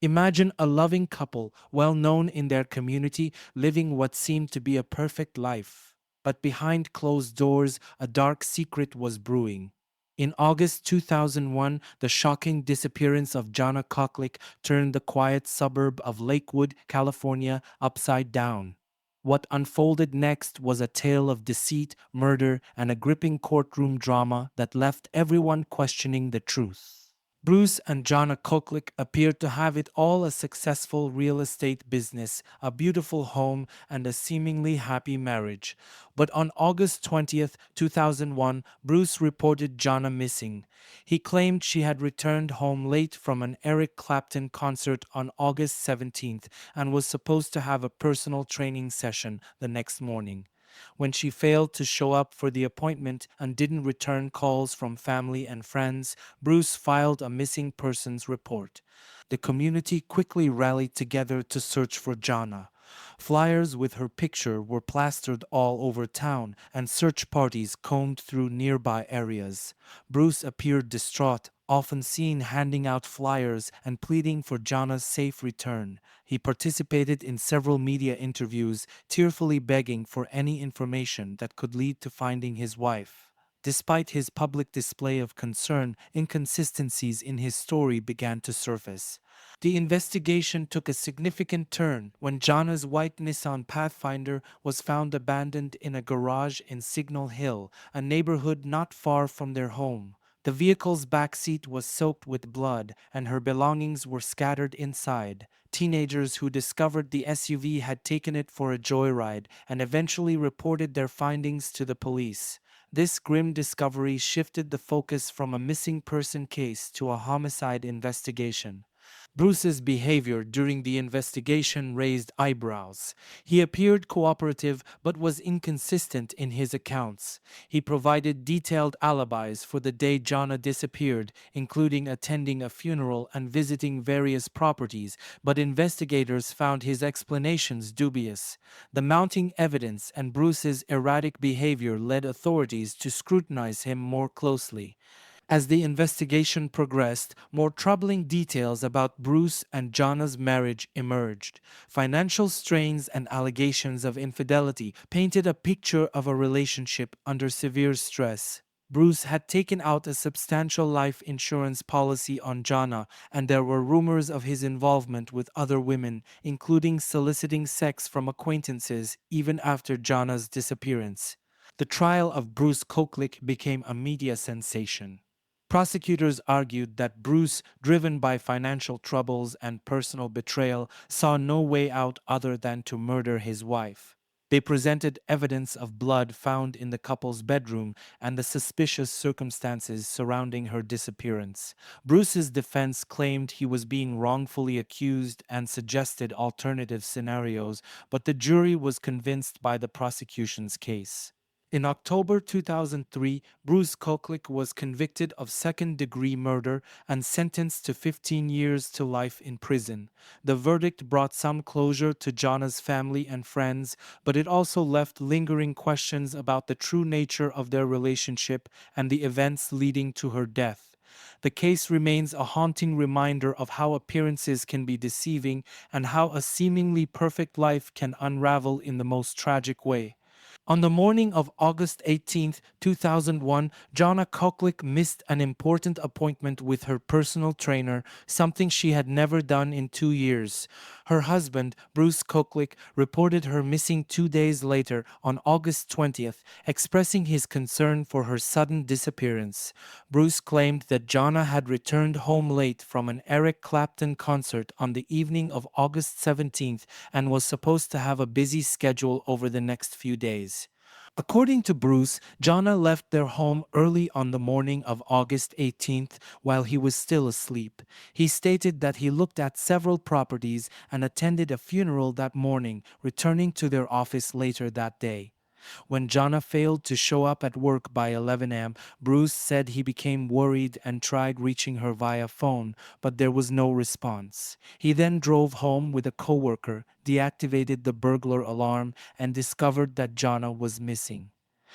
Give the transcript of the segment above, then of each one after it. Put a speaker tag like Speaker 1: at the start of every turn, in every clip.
Speaker 1: Imagine a loving couple, well known in their community, living what seemed to be a perfect life. But behind closed doors, a dark secret was brewing. In August 2001, the shocking disappearance of Jana Koklich turned the quiet suburb of Lakewood, California, upside down. What unfolded next was a tale of deceit, murder, and a gripping courtroom drama that left everyone questioning the truth. Bruce and Jana Koklich appeared to have it all: a successful real estate business, a beautiful home, and a seemingly happy marriage. But on August 20th, 2001, Bruce reported Jana missing. He claimed she had returned home late from an Eric Clapton concert on August 17th and was supposed to have a personal training session the next morning. When she failed to show up for the appointment and didn't return calls from family and friends, Bruce filed a missing persons report. The community quickly rallied together to search for Jana. Flyers with her picture were plastered all over town, and search parties combed through nearby areas. Bruce appeared distraught, often seen handing out flyers and pleading for Jana's safe return. He participated in several media interviews, tearfully begging for any information that could lead to finding his wife. Despite his public display of concern, inconsistencies in his story began to surface. The investigation took a significant turn when Jana's white Nissan Pathfinder was found abandoned in a garage in Signal Hill, a neighborhood not far from their home. The vehicle's backseat was soaked with blood, and her belongings were scattered inside. Teenagers who discovered the SUV had taken it for a joyride and eventually reported their findings to the police. This grim discovery shifted the focus from a missing person case to a homicide investigation. Bruce's behavior during the investigation raised eyebrows. He appeared cooperative but was inconsistent in his accounts. He provided detailed alibis for the day Jana disappeared, including attending a funeral and visiting various properties, but investigators found his explanations dubious. The mounting evidence and Bruce's erratic behavior led authorities to scrutinize him more closely. As the investigation progressed, more troubling details about Bruce and Jana's marriage emerged. Financial strains and allegations of infidelity painted a picture of a relationship under severe stress. Bruce had taken out a substantial life insurance policy on Jana, and there were rumors of his involvement with other women, including soliciting sex from acquaintances even after Jana's disappearance. The trial of Bruce Koklich became a media sensation. Prosecutors argued that Bruce, driven by financial troubles and personal betrayal, saw no way out other than to murder his wife. They presented evidence of blood found in the couple's bedroom and the suspicious circumstances surrounding her disappearance. Bruce's defense claimed he was being wrongfully accused and suggested alternative scenarios, but the jury was convinced by the prosecution's case. In October 2003, Bruce Koklich was convicted of second-degree murder and sentenced to 15 years to life in prison. The verdict brought some closure to Jana's family and friends, but it also left lingering questions about the true nature of their relationship and the events leading to her death. The case remains a haunting reminder of how appearances can be deceiving and how a seemingly perfect life can unravel in the most tragic way. On the morning of August 18th, 2001, Jana Koklich missed an important appointment with her personal trainer, something she had never done in 2 years. Her husband, Bruce Koklich, reported her missing 2 days later on August 20th, expressing his concern for her sudden disappearance. Bruce claimed that Jana had returned home late from an Eric Clapton concert on the evening of August 17th and was supposed to have a busy schedule over the next few days. According to Bruce, Jana left their home early on the morning of August 18th while he was still asleep. He stated that he looked at several properties and attended a funeral that morning, returning to their office later that day. When Jana failed to show up at work by 11 a.m., Bruce said he became worried and tried reaching her via phone, but there was no response. He then drove home with a coworker, deactivated the burglar alarm, and discovered that Jana was missing.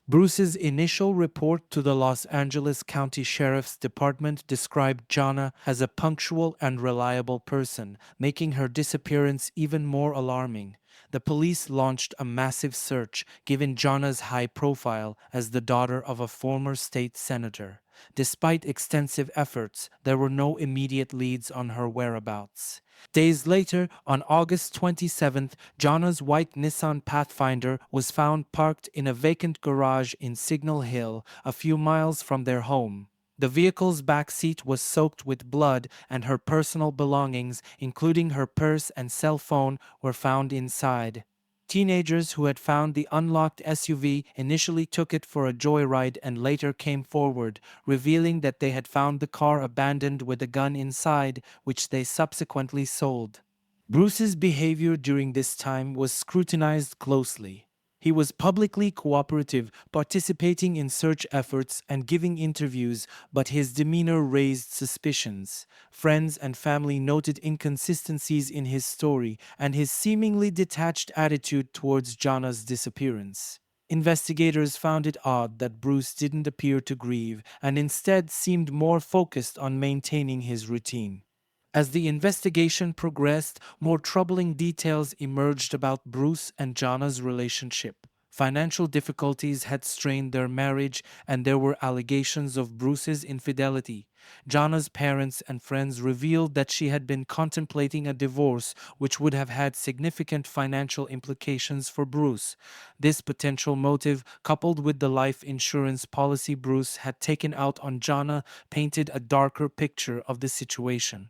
Speaker 1: Bruce's initial report to the Los Angeles County Sheriff's Department described Jana as a punctual and reliable person, making her disappearance even more alarming. The police launched a massive search, given Jana's high profile as the daughter of a former state senator. Despite extensive efforts, there were no immediate leads on her whereabouts. Days later, on August 27th, Jana's white Nissan Pathfinder was found parked in a vacant garage in Signal Hill, a few miles from their home. The vehicle's back seat was soaked with blood, and her personal belongings, including her purse and cell phone, were found inside. Teenagers who had found the unlocked SUV initially took it for a joyride and later came forward, revealing that they had found the car abandoned with a gun inside, which they subsequently sold. Bruce's behavior during this time was scrutinized closely. He was publicly cooperative, participating in search efforts and giving interviews, but his demeanor raised suspicions. Friends and family noted inconsistencies in his story and his seemingly detached attitude towards Jana's disappearance. Investigators found it odd that Bruce didn't appear to grieve and instead seemed more focused on maintaining his routine. As the investigation progressed, more troubling details emerged about Bruce and Jana's relationship. Financial difficulties had strained their marriage, and there were allegations of Bruce's infidelity. Jana's parents and friends revealed that she had been contemplating a divorce, which would have had significant financial implications for Bruce. This potential motive, coupled with the life insurance policy Bruce had taken out on Jana, painted a darker picture of the situation.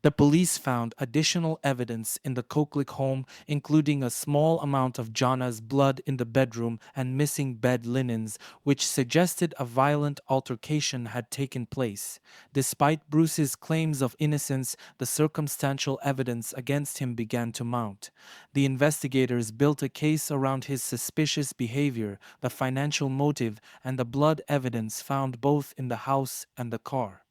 Speaker 1: The police found additional evidence in the Koklich home, including a small amount of Jana's blood in the bedroom and missing bed linens, which suggested a violent altercation had taken place. Despite Bruce's claims of innocence, the circumstantial evidence against him began to mount. The investigators built a case around his suspicious behavior, the financial motive, and the blood evidence found both in the house and the car.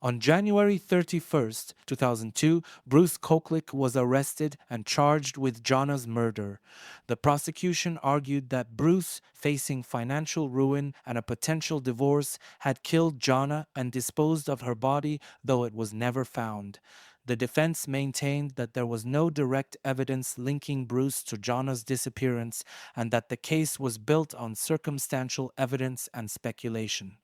Speaker 1: On January 31st, 2002, Bruce Koklich was arrested and charged with Jana's murder. The prosecution argued that Bruce, facing financial ruin and a potential divorce, had killed Jana and disposed of her body, though it was never found. The defense maintained that there was no direct evidence linking Bruce to Jana's disappearance and that the case was built on circumstantial evidence and speculation.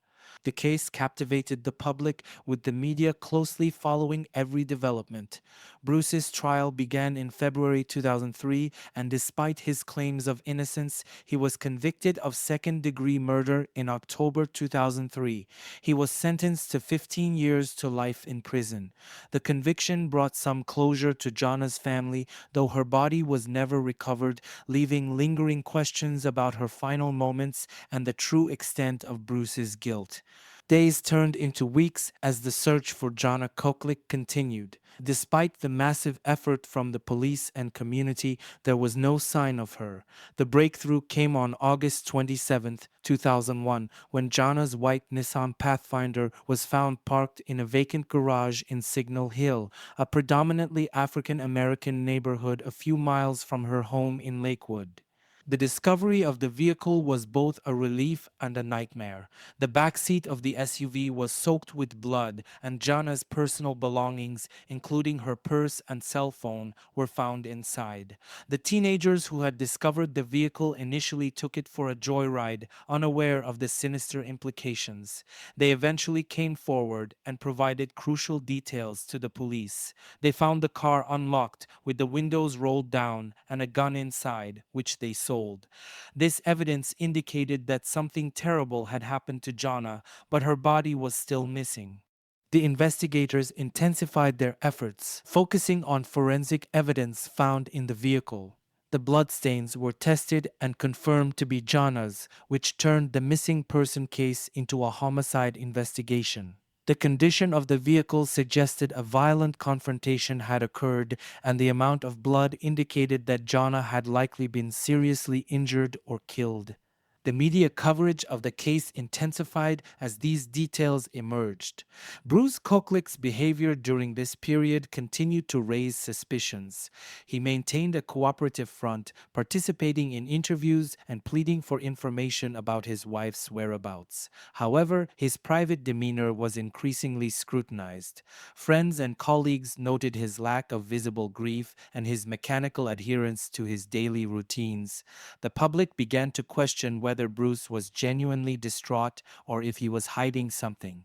Speaker 1: The case captivated the public, with the media closely following every development. Bruce's trial began in February 2003, and despite his claims of innocence, he was convicted of second-degree murder in October 2003. He was sentenced to 15 years to life in prison. The conviction brought some closure to Jana's family, though her body was never recovered, leaving lingering questions about her final moments and the true extent of Bruce's guilt. Days turned into weeks as the search for Jana Koklich continued. Despite the massive effort from the police and community, there was no sign of her. The breakthrough came on August 27, 2001, when Jana's white Nissan Pathfinder was found parked in a vacant garage in Signal Hill, a predominantly African American neighborhood a few miles from her home in Lakewood. The discovery of the vehicle was both a relief and a nightmare. The back seat of the SUV was soaked with blood, and Jana's personal belongings, including her purse and cell phone, were found inside. The teenagers who had discovered the vehicle initially took it for a joyride, unaware of the sinister implications. They eventually came forward and provided crucial details to the police. They found the car unlocked, with the windows rolled down, and a gun inside, which they sold. This evidence indicated that something terrible had happened to Jana, but her body was still missing. The investigators intensified their efforts, focusing on forensic evidence found in the vehicle. The bloodstains were tested and confirmed to be Jana's, which turned the missing person case into a homicide investigation. The condition of the vehicle suggested a violent confrontation had occurred, and the amount of blood indicated that Jana had likely been seriously injured or killed. The media coverage of the case intensified as these details emerged. Bruce Koklich's behavior during this period continued to raise suspicions. He maintained a cooperative front, participating in interviews and pleading for information about his wife's whereabouts. However, his private demeanor was increasingly scrutinized. Friends and colleagues noted his lack of visible grief and his mechanical adherence to his daily routines. The public began to question whether Bruce was genuinely distraught or if he was hiding something.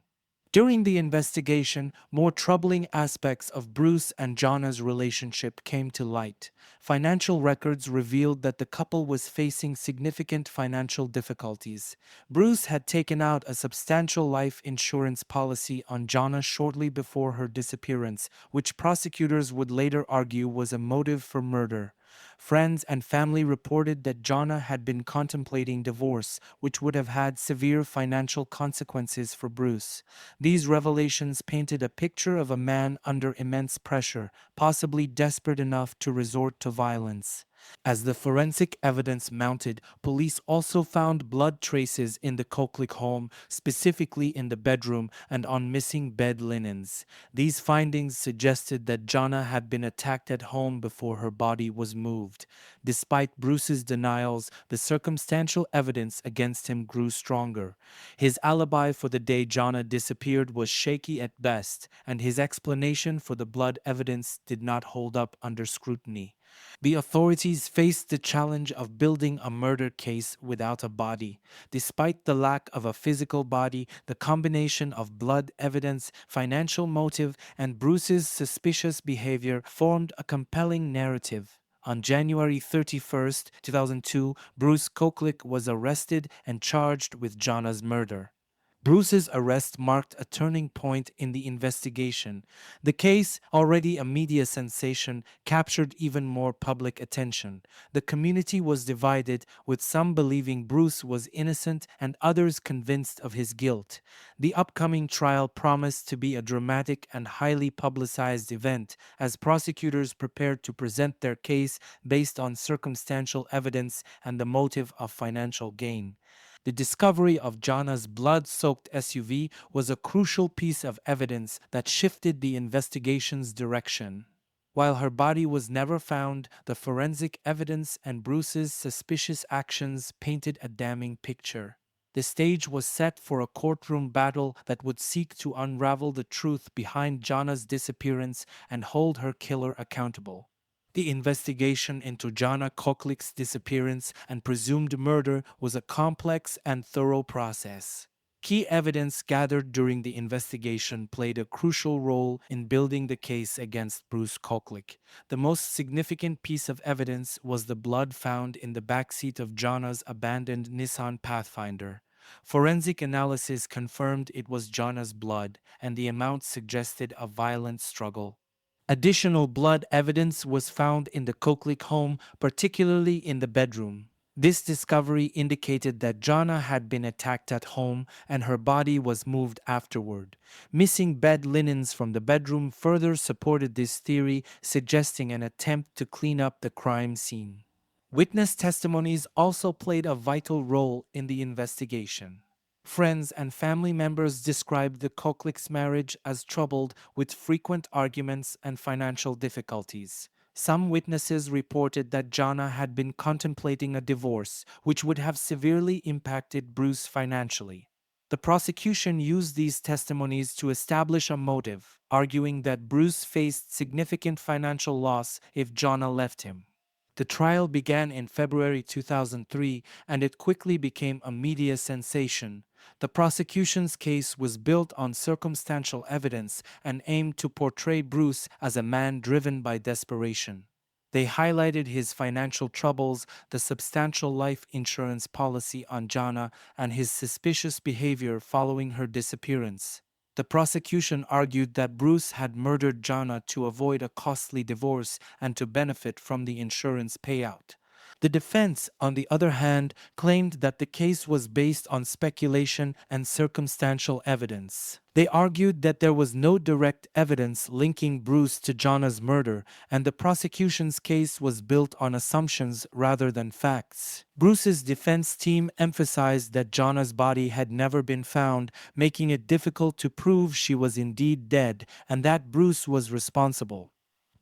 Speaker 1: During the investigation, more troubling aspects of Bruce and Jana's relationship came to light. Financial records revealed that the couple was facing significant financial difficulties. Bruce had taken out a substantial life insurance policy on Jana shortly before her disappearance, which prosecutors would later argue was a motive for murder. Friends and family reported that Jana had been contemplating divorce, which would have had severe financial consequences for Bruce. These revelations painted a picture of a man under immense pressure, possibly desperate enough to resort to violence. As the forensic evidence mounted, police also found blood traces in the Koklich home, specifically in the bedroom and on missing bed linens. These findings suggested that Jana had been attacked at home before her body was moved. Despite Bruce's denials, the circumstantial evidence against him grew stronger. His alibi for the day Jana disappeared was shaky at best, and his explanation for the blood evidence did not hold up under scrutiny. The authorities faced the challenge of building a murder case without a body. Despite the lack of a physical body, the combination of blood evidence, financial motive, and Bruce's suspicious behavior formed a compelling narrative. On January 31st, 2002, Bruce Koklich was arrested and charged with Jana's murder. Bruce's arrest marked a turning point in the investigation. The case, already a media sensation, captured even more public attention. The community was divided, with some believing Bruce was innocent and others convinced of his guilt. The upcoming trial promised to be a dramatic and highly publicized event, as prosecutors prepared to present their case based on circumstantial evidence and the motive of financial gain. The discovery of Jana's blood-soaked SUV was a crucial piece of evidence that shifted the investigation's direction. While her body was never found, the forensic evidence and Bruce's suspicious actions painted a damning picture. The stage was set for a courtroom battle that would seek to unravel the truth behind Jana's disappearance and hold her killer accountable. The investigation into Jana Koklich's disappearance and presumed murder was a complex and thorough process. Key evidence gathered during the investigation played a crucial role in building the case against Bruce Koklich. The most significant piece of evidence was the blood found in the backseat of Jana's abandoned Nissan Pathfinder. Forensic analysis confirmed it was Jana's blood, and the amount suggested a violent struggle. Additional blood evidence was found in the Koklich home, particularly in the bedroom. This discovery indicated that Jana had been attacked at home and her body was moved afterward. Missing bed linens from the bedroom further supported this theory, suggesting an attempt to clean up the crime scene. Witness testimonies also played a vital role in the investigation. Friends and family members described the Koklich's marriage as troubled, with frequent arguments and financial difficulties. Some witnesses reported that Jana had been contemplating a divorce, which would have severely impacted Bruce financially. The prosecution used these testimonies to establish a motive, arguing that Bruce faced significant financial loss if Jana left him. The trial began in February 2003, and it quickly became a media sensation. The prosecution's case was built on circumstantial evidence and aimed to portray Bruce as a man driven by desperation. They highlighted his financial troubles, the substantial life insurance policy on Jana, and his suspicious behavior following her disappearance. The prosecution argued that Bruce had murdered Jana to avoid a costly divorce and to benefit from the insurance payout. The defense, on the other hand, claimed that the case was based on speculation and circumstantial evidence. They argued that there was no direct evidence linking Bruce to Jana's murder, and the prosecution's case was built on assumptions rather than facts. Bruce's defense team emphasized that Jana's body had never been found, making it difficult to prove she was indeed dead and that Bruce was responsible.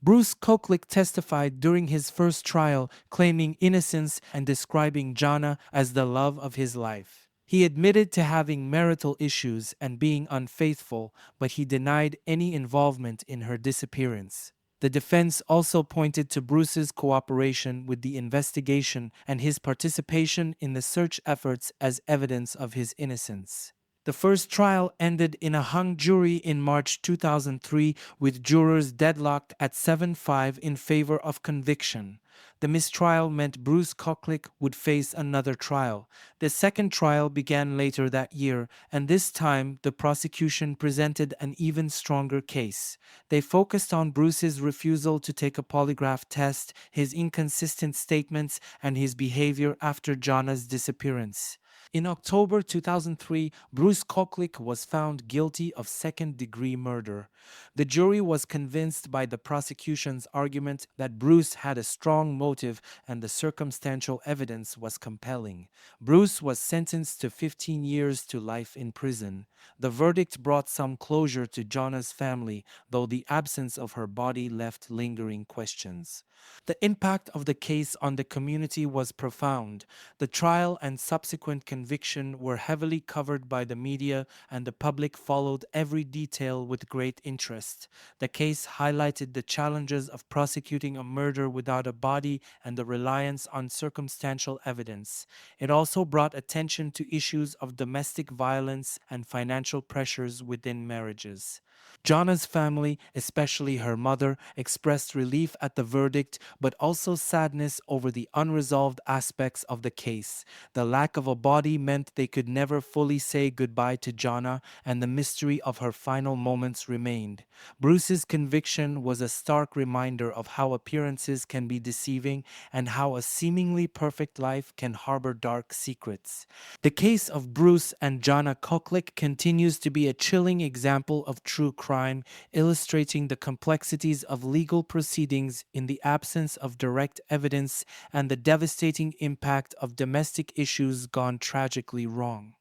Speaker 1: Bruce Koklich testified during his first trial, claiming innocence and describing Jana as the love of his life. He admitted to having marital issues and being unfaithful, but he denied any involvement in her disappearance. The defense also pointed to Bruce's cooperation with the investigation and his participation in the search efforts as evidence of his innocence. The first trial ended in a hung jury in March 2003, with jurors deadlocked at 7-5 in favor of conviction. The mistrial meant Bruce Koklich would face another trial. The second trial began later that year, and this time the prosecution presented an even stronger case. They focused on Bruce's refusal to take a polygraph test, his inconsistent statements, and his behavior after Jana's disappearance. In October 2003, Bruce Koklich was found guilty of second-degree murder. The jury was convinced by the prosecution's argument that Bruce had a strong motive and the circumstantial evidence was compelling. Bruce was sentenced to 15 years to life in prison. The verdict brought some closure to Jana's family, though the absence of her body left lingering questions. The impact of the case on the community was profound. The trial and subsequent conviction were heavily covered by the media, and the public followed every detail with great interest. The case highlighted the challenges of prosecuting a murder without a body and the reliance on circumstantial evidence. It also brought attention to issues of domestic violence and financial pressures within marriages. Jana's family, especially her mother, expressed relief at the verdict, but also sadness over the unresolved aspects of the case. The lack of a body meant they could never fully say goodbye to Jana, and the mystery of her final moments remained. Bruce's conviction was a stark reminder of how appearances can be deceiving and how a seemingly perfect life can harbor dark secrets. The case of Bruce and Jana Koklich continues to be a chilling example of true crime, illustrating the complexities of legal proceedings in the absence of direct evidence and the devastating impact of domestic issues gone tragically wrong.